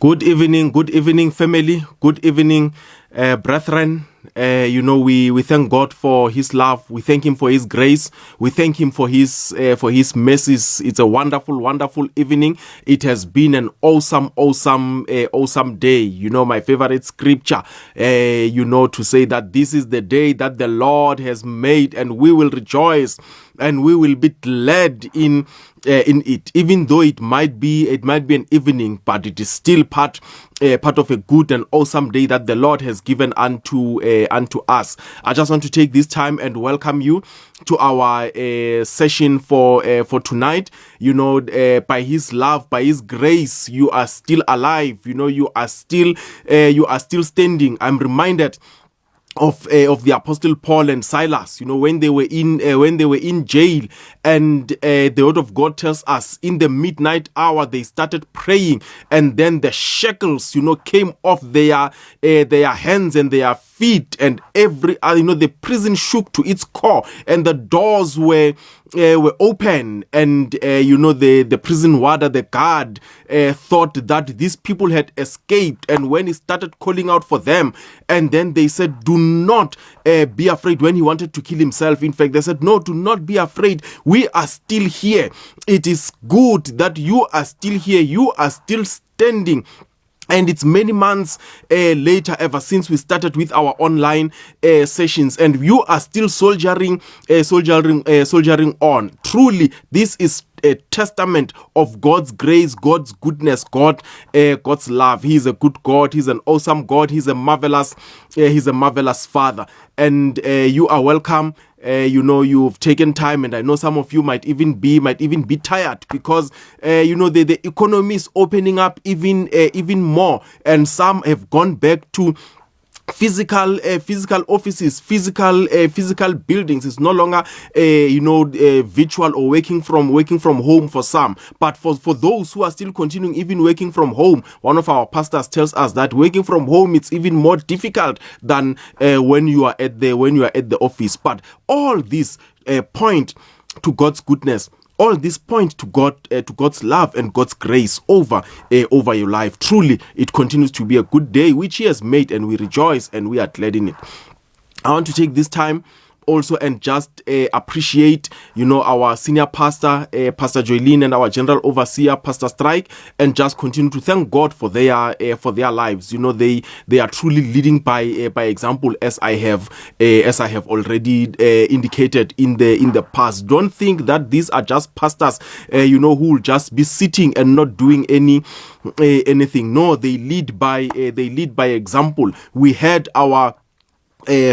Good evening, family. Good evening, brethren. We thank God for His love. We thank Him for His grace. We thank Him for His mercies. It's a wonderful, wonderful evening. It has been an awesome day. You know, my favorite scripture. To say that this is the day that the Lord has made, and we will rejoice and we will be glad in it, even though it might be an evening, but it is still part of a good and awesome day that the Lord has given unto us. I just want to take this time and welcome you to our session for tonight. By His love, by His grace, you are still alive. You are still standing. I'm reminded of the Apostle Paul and Silas, when they were in jail, and the word of God tells us in the midnight hour they started praying, and then the shackles, came off their hands and their feet, and the prison shook to its core, and the doors were open, and the prison warder, the guard, thought that these people had escaped, and when he started calling out for them, and then they said, do not be afraid. When he wanted to kill himself, in fact, they said, no, do not be afraid, we are still here. It is good that you are still here, you are still standing. And it's many months later, ever since we started with our online sessions, and you are still soldiering on. Truly, this is a testament of God's grace, God's goodness, God's love. He is a good God. He's an awesome God. He's a marvelous Father. And you are welcome. You've taken time, and I know some of you might even be tired because the economy is opening up even more, and some have gone back to physical offices, physical buildings. It's no longer virtual or working from home for some, but for those who are still continuing even working from home. One of our pastors tells us that working from home, it's even more difficult than when you are at the office. But all these point to God's goodness. All this point to God's love and God's grace over your life. Truly, it continues to be a good day which He has made, and we rejoice and we are glad in it. I want to take this time also and just appreciate our senior pastor, Pastor Joylene, and our general overseer, Pastor Strike, and just continue to thank God for their lives. They are truly leading by example, as I have already indicated in the past. Don't think that these are just pastors who will just be sitting and not doing anything. No, they lead by example. We had our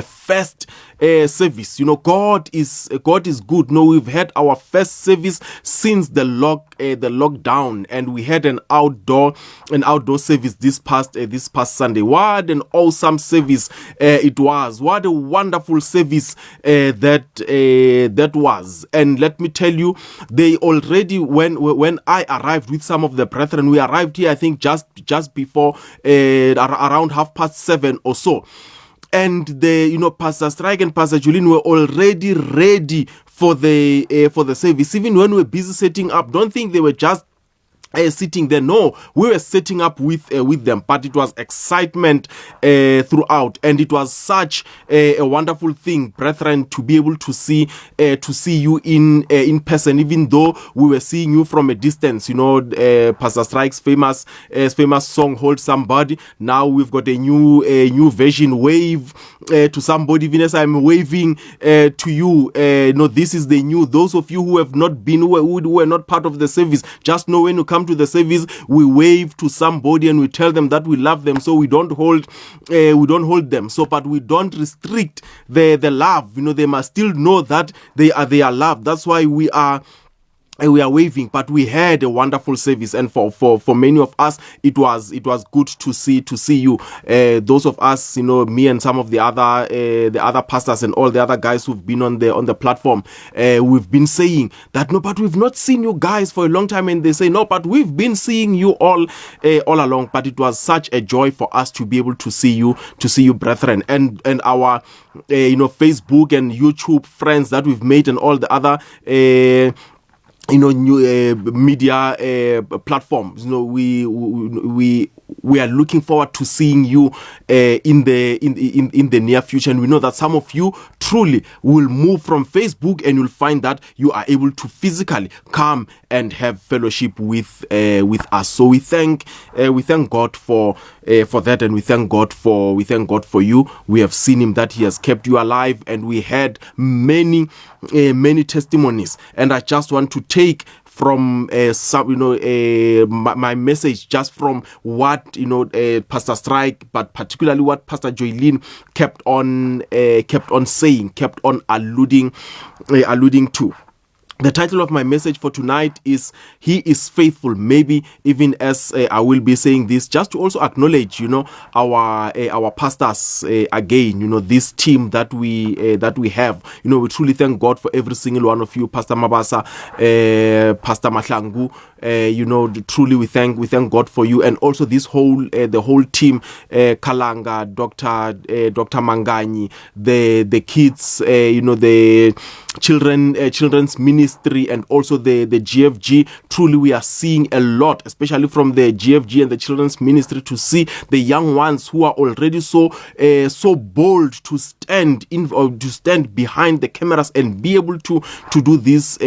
first service. God is good. No, we've had our first service since the lockdown, and we had an outdoor service this past Sunday. What an awesome service it was! What a wonderful service that was. And let me tell you, they already, when I arrived with some of the brethren, we arrived here I think just before around 7:30 or so. And Pastor Strike and Pastor Julian were already ready for the service. Even when we were busy setting up, don't think they were just sitting there. No, we were setting up with them, but it was excitement throughout, and it was such a wonderful thing, brethren, to be able to see you in person, even though we were seeing you from a distance. Pastor Strike's famous song, "Hold Somebody." Now we've got a new version, "Wave to Somebody." Even as I'm waving to you, this is the new. Those of you who have not been, who were not part of the service, just know when you come to the service, we wave to somebody and we tell them that we love them. So we don't hold them. So, but we don't restrict the love. They must still know that they are loved. That's why we are waving. But we had a wonderful service, and for many of us, it was good to see you. Those of us, me and some of the other pastors and all the other guys who've been on the platform, we've been saying that no, but we've not seen you guys for a long time, and they say no, but we've been seeing you all along. But it was such a joy for us to be able to see you, brethren, and our Facebook and YouTube friends that we've made, and all the other new media platforms. We are looking forward to seeing you in the near future, and we know that some of you truly will move from Facebook, and you'll find that you are able to physically come and have fellowship with us. So we thank God for that, and we thank God for you. We have seen Him, that He has kept you alive, and we had many testimonies. And I just want to take from my message just from what Pastor Strike, but particularly what Pastor Joylene kept on saying, kept on alluding to. The title of my message for tonight is He is Faithful. Maybe even as I will be saying this, just to also acknowledge, our pastors again. This team that we have. We truly thank God for every single one of you, Pastor Mabasa, Pastor Mahlangu. Truly we thank God for you, and also this the whole team, Kalanga, Dr. Mangani, the kids, the children's ministry, and also the GFG. Truly we are seeing a lot, especially from the GFG and the children's ministry, to see the young ones who are already so bold to stand behind the cameras and be able to do these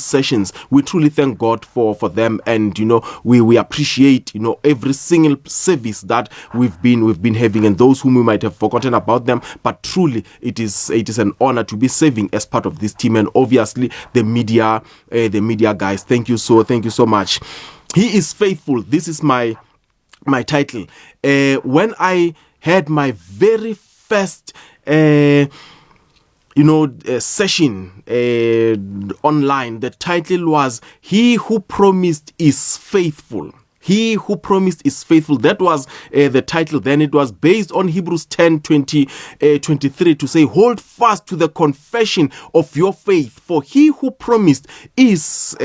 sessions. We truly thank God for them, and we appreciate every single service that we've been having, and those whom we might have forgotten about them, but truly it is an honor to be serving as part of this team, and obviously the media guys. Thank you so much. He is faithful. This is my title. When I had my very first session online, the title was He Who Promised Is Faithful. He who promised is faithful. That was the title. Then it was based on Hebrews 10:23 to say, hold fast to the confession of your faith, for he who promised is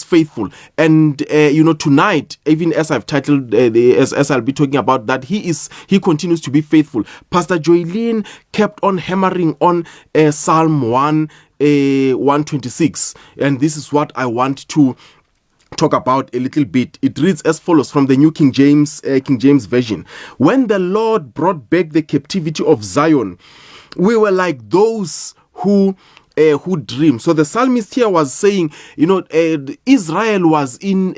faithful. And tonight, even as I've titled, as I'll be talking about that, he continues to be faithful. Pastor Joylene kept on hammering on Psalm 126, and this is what I want to talk about a little bit. It reads as follows from the New King James Version. When the Lord brought back the captivity of Zion, we were like those who dream. So the psalmist here was saying, Israel was in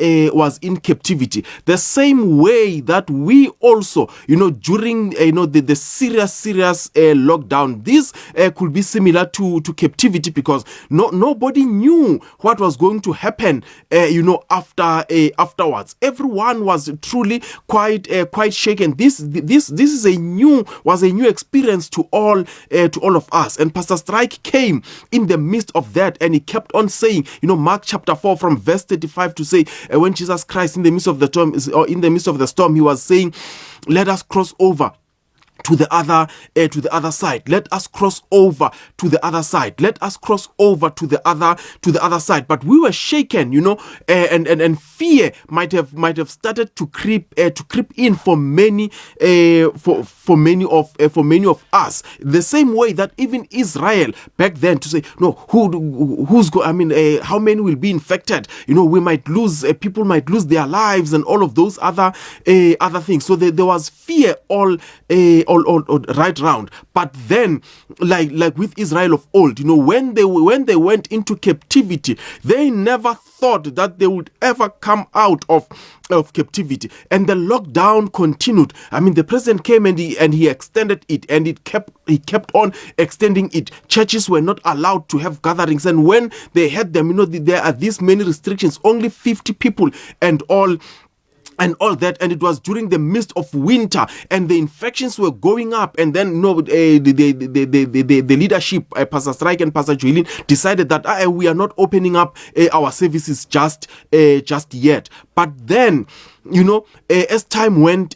captivity, the same way that we also, during the serious lockdown, this could be similar to captivity, because nobody knew what was going to happen afterwards. Everyone was truly quite shaken. This is a new experience to all of us. And Pastor Strike came in the midst of that, and he kept on saying, Mark chapter 4 from verse 35 to say, when Jesus Christ in the midst of the storm, he was saying, let us cross over to the other side. Let us cross over to the other side. Let us cross over to the other side. But we were shaken, and fear might have started to creep in for many for many of us. The same way that even Israel back then, to say, no, how many will be infected? We might lose, people might lose their lives, and all of those other things. So there was fear all right round. But then, like with Israel of old, when they went into captivity, they never thought that they would ever come out of captivity, and the lockdown continued. The president came and he extended it, and he kept on extending it. Churches were not allowed to have gatherings, and when they had them, there are these many restrictions, only 50 people and all that, and it was during the midst of winter, and the infections were going up. And then the leadership, Pastor Strike and Pastor Joylene, decided that we are not opening up our services just yet. But then, as time went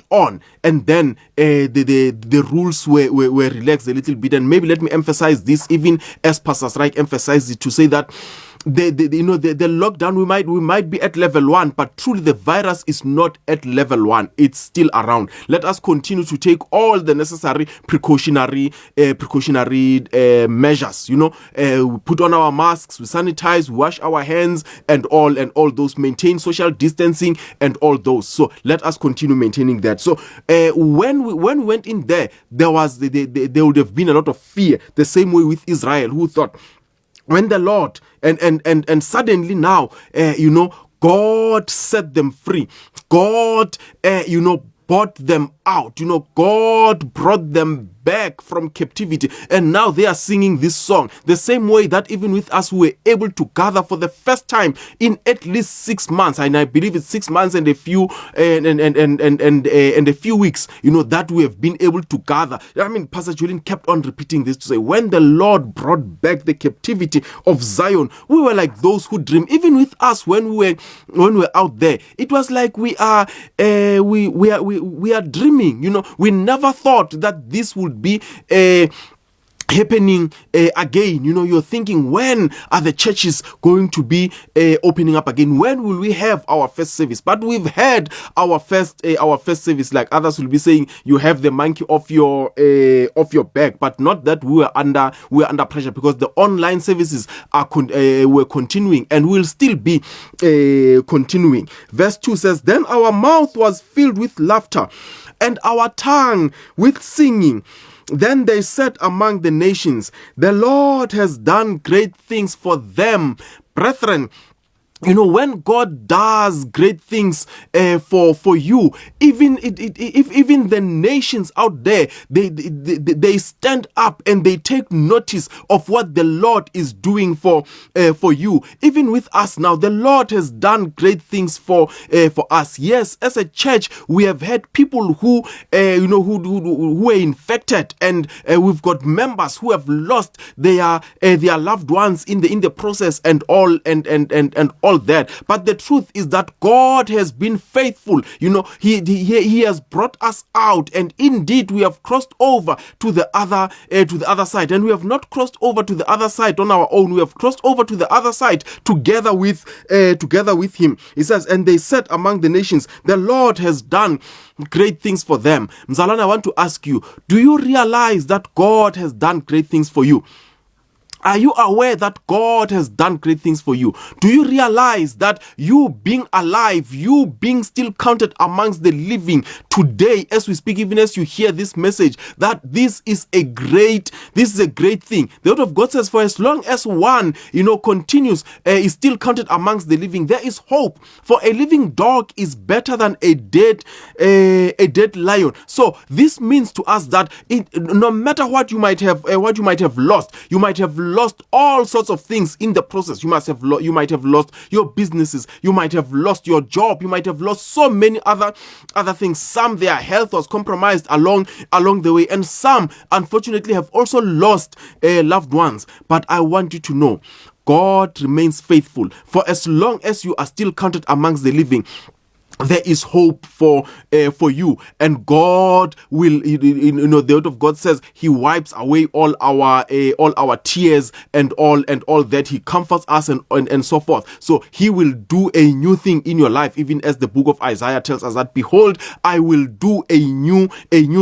on, and then the rules were relaxed a little bit. And maybe let me emphasize this, even as Pastor Strike emphasized it, to say that the lockdown, we might be at level 1, but truly the virus is not at level 1. It's still around. Let us continue to take all the necessary precautionary measures. We put on our masks, we sanitize, we wash our hands, and all those. Maintain social distancing and all those. So let us continue maintaining that. So when we went in there was there would have been a lot of fear. The same way with Israel, who thought, when the Lord and suddenly now, God set them free. God, brought them out. God brought them back from captivity, and now they are singing this song. The same way that even with us, we were able to gather for the first time in at least 6 months, and I believe it's 6 months and a few and a few weeks. That we have been able to gather. I mean, Pastor Julian kept on repeating this to say, when the Lord brought back the captivity of Zion, we were like those who dream. Even with us, when we were out there, it was like we are dreaming. We never thought that this would be happening again. You're thinking, when are the churches going to be opening up again? When will we have our first service? But we've had our first service. Like others will be saying, you have the monkey off your back, but not that we were under pressure, because the online services were continuing and will still be continuing. Verse 2 says, then our mouth was filled with laughter and our tongue with singing. Then they said among the nations, the Lord has done great things for them. Brethren, when God does great things for you, even even the nations out there, they stand up and they take notice of what the Lord is doing for you. Even with us now, the Lord has done great things for us. Yes, as a church, we have had people who who were infected, and we've got members who have lost their loved ones in the process, and all all that. But the truth is that God has been faithful. He has brought us out, and indeed we have crossed over to the other side. And we have not crossed over to the other side on our own. We have crossed over to the other side together with Him. He says, and they said among the nations, the Lord has done great things for them. Mzalana, I want to ask you, do you realize that God has done great things for you? Are you aware that God has done great things for you? Do you realize that you being alive, you being still counted amongst the living today, as we speak, even as you hear this message, that this is a great thing? The word of God says, for as long as one, continues, is still counted amongst the living, there is hope. For a living dog is better than a dead lion. So this means to us that no matter what you might have lost, you might have lost all sorts of things in the process. You might have lost your businesses, you might have lost your job, you might have lost so many other things. Some, their health was compromised along the way, and some unfortunately have also lost loved ones. But I want you to know, God remains faithful. For as long as you are still counted amongst the living, there is hope for you, and God will. The word of God says He wipes away all our tears and all that. He comforts us and so forth. So He will do a new thing in your life, even as the book of Isaiah tells us that, behold, I will do a new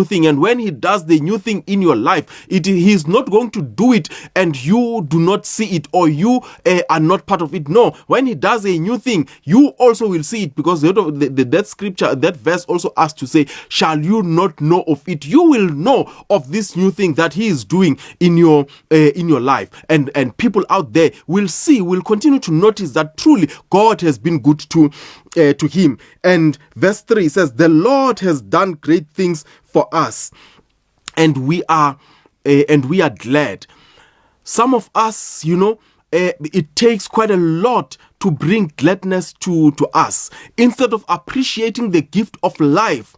thing. And when He does the new thing in your life, He is not going to do it and you do not see it, or you are not part of it. No, when He does a new thing, you also will see it, because that scripture, that verse also asks to say, shall you not know of it? You will know of this new thing that He is doing in your life, and people out there will continue to notice that truly God has been good to him. And verse 3 says, the Lord has done great things for us, and we are glad. Some of us, it takes quite a lot to bring gladness to us. Instead of appreciating the gift of life,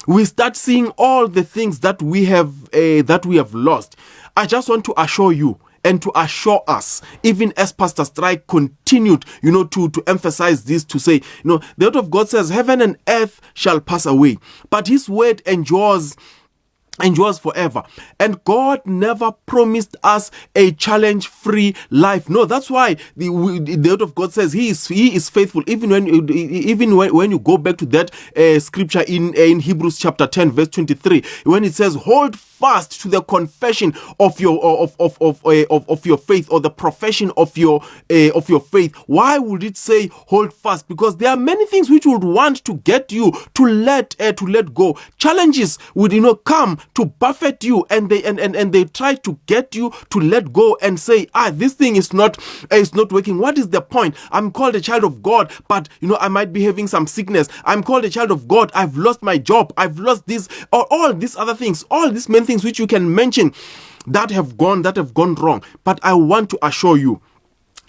we start seeing all the things that we have lost. I just want to assure you and to assure us, even as Pastor Strike continued, to emphasize this, to say, the word of God says, heaven and earth shall pass away, but His word endures endures forever. And God never promised us a challenge-free life. No, that's why the word of God says He is faithful. Even when you go back to that scripture in Hebrews chapter 10 verse 23, when it says, "Hold fast to the confession of your of your faith, or the profession of your faith." Why would it say hold fast? Because there are many things which would want to get you to let go. Challenges would come to buffet you, and they try to get you to let go and say, this thing is not working. What is the point? I'm called a child of God, but I might be having some sickness. I'm called a child of God, I've lost my job, I've lost this, or all these other things, all these many things which you can mention that have gone wrong. But I want to assure you,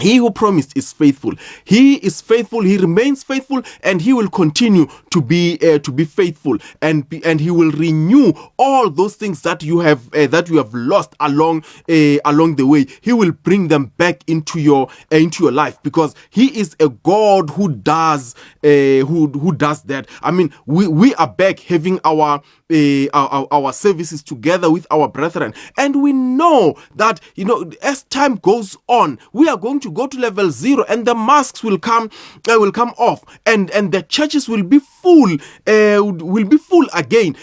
He who promised is faithful. He is faithful. He remains faithful, and He will continue to be faithful, and He will renew all those things that you have lost along the way. He will bring them back into your life, because He is a God who does that. I mean, we are back having our services together with our brethren, and we know that as time goes on, we are going to go to level 0, and the masks will come off, and the churches will be full again.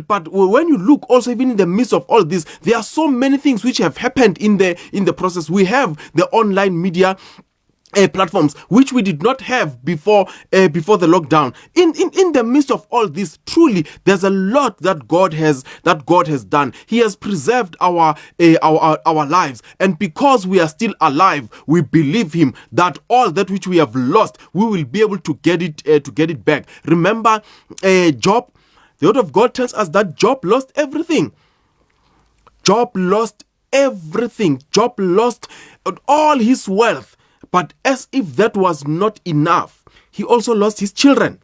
But when you look also, even in the midst of all this, there are so many things which have happened in the process. We have the online media platforms which we did not have before the lockdown. In the midst of all this, truly there's a lot that God has done. He has preserved our lives, and because we are still alive, we believe Him that all that which we have lost, we will be able to get it back. Remember Job. The word of God tells us that Job lost everything. Job lost everything. Job lost all his wealth. But as if that was not enough, he also lost his children.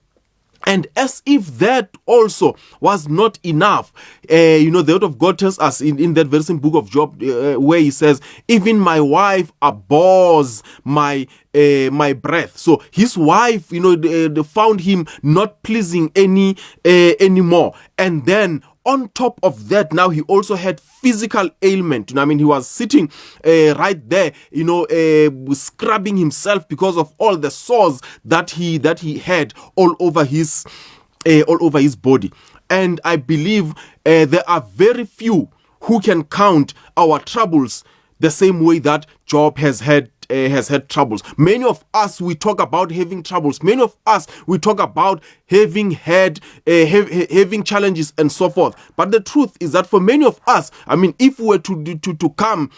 And as if that also was not enough, the word of God tells us in that very same book of Job, where He says, "Even my wife abhors my breath." So his wife, they found him not pleasing anymore. And then on top of that, now he also had physical ailment. He was sitting right there, scrubbing himself because of all the sores that he had all over his body. And I believe there are very few who can count our troubles the same way that Job has had troubles. Many of us, we talk about having troubles. Many of us, we talk about having had having challenges and so forth. But the truth is that for many of us, if we were to come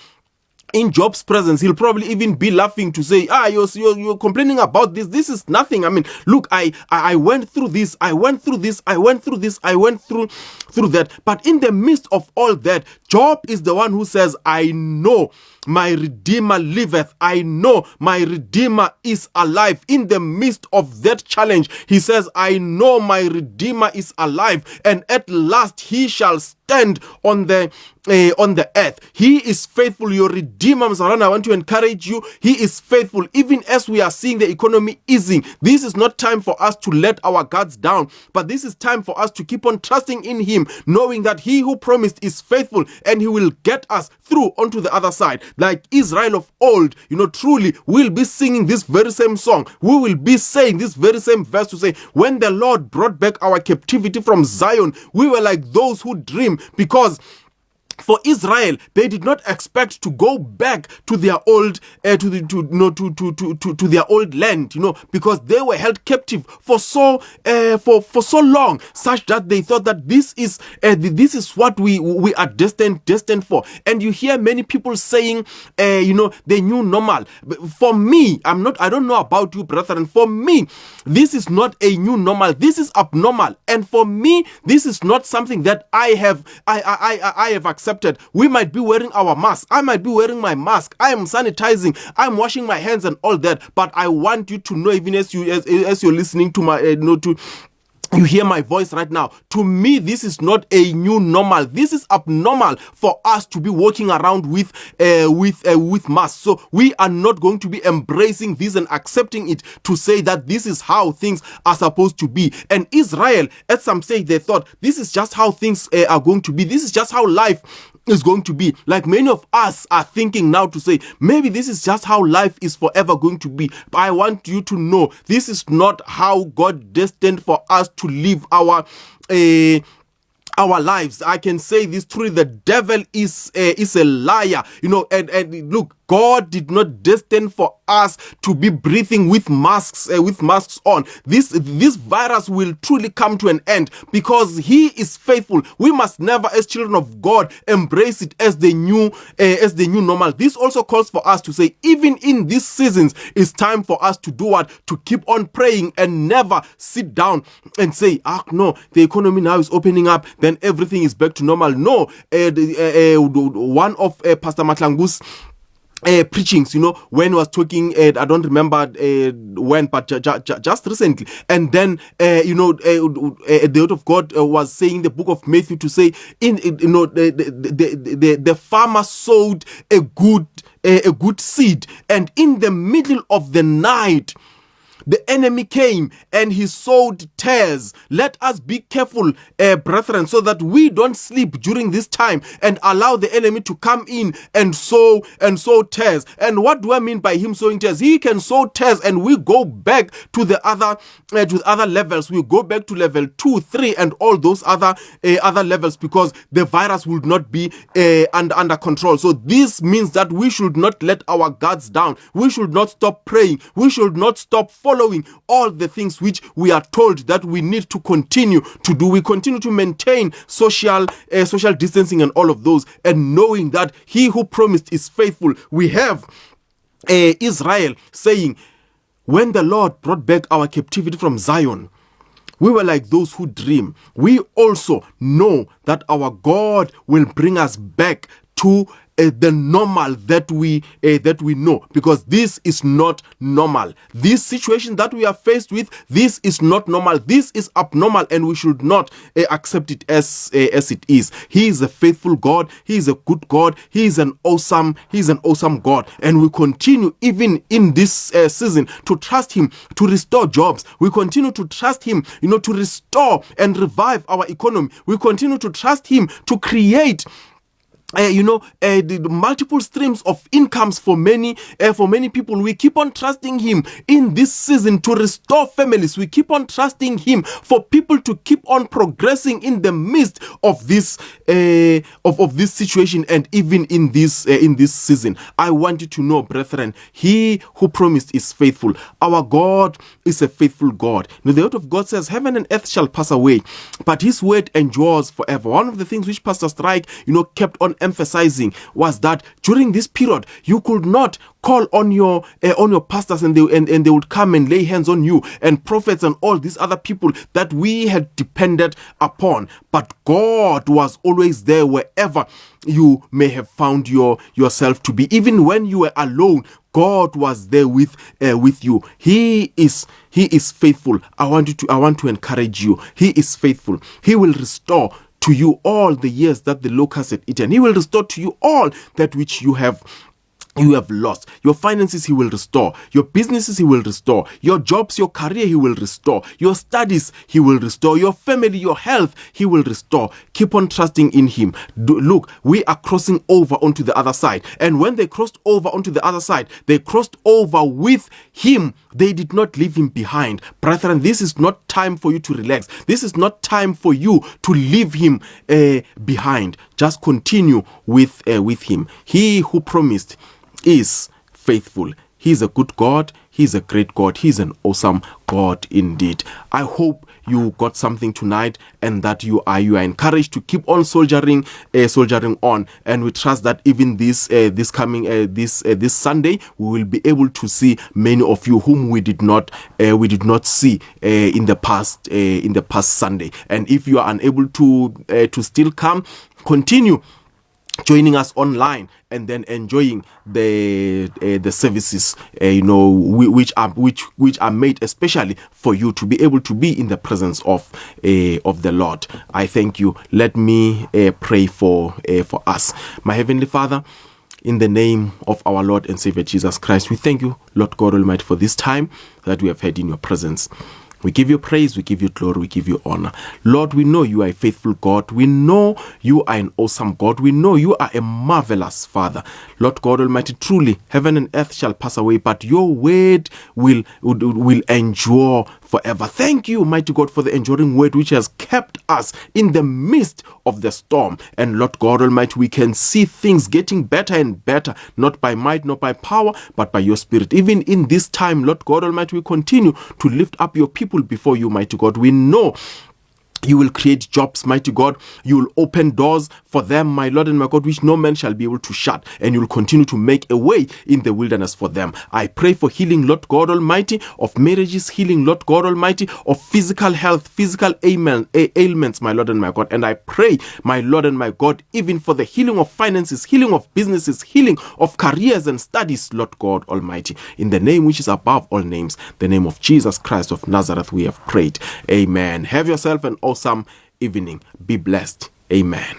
in Job's presence, he'll probably even be laughing to say, you're complaining about this. This is nothing. Look, I went through this. I went through this. I went through this. I went through that. But in the midst of all that, Job is the one who says, "I know my Redeemer liveth. I know my Redeemer is alive." In the midst of that challenge, he says, "I know my Redeemer is alive, and at last He shall stand on the earth." He is faithful. Your Redeemer, Mzalwana, I want to encourage you. He is faithful. Even as we are seeing the economy easing, this is not time for us to let our guards down, but this is time for us to keep on trusting in Him, knowing that He who promised is faithful, and He will get us through onto the other side. Like Israel of old, truly we'll be singing this very same song. We will be saying this very same verse to say, when the Lord brought back our captivity from Zion, we were like those who dream, because for Israel, they did not expect to go back to their old to their old land, because they were held captive for so long, such that they thought that this is what we are destined for. And you hear many people saying, the new normal. For me, I don't know about you, brethren. For me, this is not a new normal. This is abnormal, and for me, this is not something that I have accepted. We might be wearing our mask. I might be wearing my mask. I am sanitizing. I'm washing my hands and all that. But I want you to know, even as you're listening to my you hear my voice right now. To me, this is not a new normal. This is abnormal for us to be walking around with masks. So we are not going to be embracing this and accepting it to say that this is how things are supposed to be. And Israel, at some stage, they thought this is just how things are going to be. This is just how life is going to be. Like many of us are thinking now to say, maybe this is just how life is forever going to be. But I want you to know this is not how God destined for us to live our lives. I can say this truly: the devil is a liar, and look, God did not destine for us to be breathing with masks on. This virus will truly come to an end because He is faithful. We must never, as children of God, embrace it as the new normal. This also calls for us to say, even in these seasons, it's time for us to do what? To keep on praying and never sit down and say, no, the economy now is opening up, then everything is back to normal. No, one of Pastor Matlangu's preachings, when he was talking, I don't remember when, but just recently, and then the word of God was saying the book of Matthew to say, the farmer sowed a good seed, and in the middle of the night, the enemy came and he sowed tares. Let us be careful, brethren, so that we don't sleep during this time and allow the enemy to come in and sow tares. And what do I mean by him sowing tares? He can sow tares and we go back to the other levels. We go back to level 2, 3, and all those other levels, because the virus will not be under control. So this means that we should not let our guards down. We should not stop praying. We should not stop following all the things which we are told that we need to continue to do. We continue to maintain social distancing and all of those, and knowing that He who promised is faithful. We have Israel saying, when the Lord brought back our captivity from Zion, we were like those who dream. We also know that our God will bring us back to the normal that we know, because this is not normal. This situation that we are faced with, this is not normal. This is abnormal, and we should not accept it as it is. He is a faithful God. He is a good God. He is an awesome God, and we continue even in this season to trust Him to restore jobs. We continue to trust Him, to restore and revive our economy. We continue to trust Him to create the multiple streams of incomes for many people. We keep on trusting Him in this season to restore families. We keep on trusting Him for people to keep on progressing in the midst of this of this situation, and even in this season. I want you to know, brethren, He who promised is faithful. Our God is a faithful God. The word of God says, heaven and earth shall pass away, but His word endures forever. One of the things which Pastor Strike, kept on emphasizing was that during this period, you could not call on your pastors and they would come and lay hands on you, and prophets and all these other people that we had depended upon. But God was always there wherever you may have found yourself to be. Even when you were alone, God was there with you. He is faithful. I want to encourage you. He is faithful. He will restore to you all the years that the locust had eaten. He will restore to you all that which you have lost. Your finances He will restore. Your businesses He will restore. Your jobs, your career He will restore. Your studies He will restore. Your family, your health He will restore. Keep on trusting in Him. Look, we are crossing over onto the other side. And when they crossed over onto the other side, they crossed over with Him. They did not leave Him behind. Brethren, this is not time for you to relax. This is not time for you to leave Him behind. Just continue with Him. He who promised is faithful. He is a good God. He is a great God. He is an awesome God indeed. I hope you got something tonight, and that you are encouraged to keep on soldiering on. And we trust that even this Sunday we will be able to see many of you whom we did not see in the past Sunday. And if you are unable to still come, continue joining us online and then enjoying the services, which are made especially for you to be able to be in the presence of the Lord. I thank you. Let me pray for us. My Heavenly Father, in the name of our Lord and Savior Jesus Christ, we thank you, Lord God Almighty, for this time that we have had in your presence. We give you praise, we give you glory, we give you honor. Lord, we know you are a faithful God. We know you are an awesome God. We know you are a marvelous Father. Lord God Almighty, truly, heaven and earth shall pass away, but your word will endure forever. Thank you, mighty God, for the enduring word which has kept us in the midst of the storm. And Lord God Almighty, we can see things getting better and better, not by might, not by power, but by your Spirit. Even in this time, Lord God Almighty, we continue to lift up your people before you, mighty God. We know you will create jobs, mighty God. You will open doors for them, my Lord and my God, which no man shall be able to shut. And you will continue to make a way in the wilderness for them. I pray for healing, Lord God Almighty, of marriages, healing, Lord God Almighty, of physical health, physical ailments, my Lord and my God. And I pray, my Lord and my God, even for the healing of finances, healing of businesses, healing of careers and studies, Lord God Almighty. In the name which is above all names, the name of Jesus Christ of Nazareth, we have prayed. Amen. Have yourself an awesome evening. Be blessed. Amen.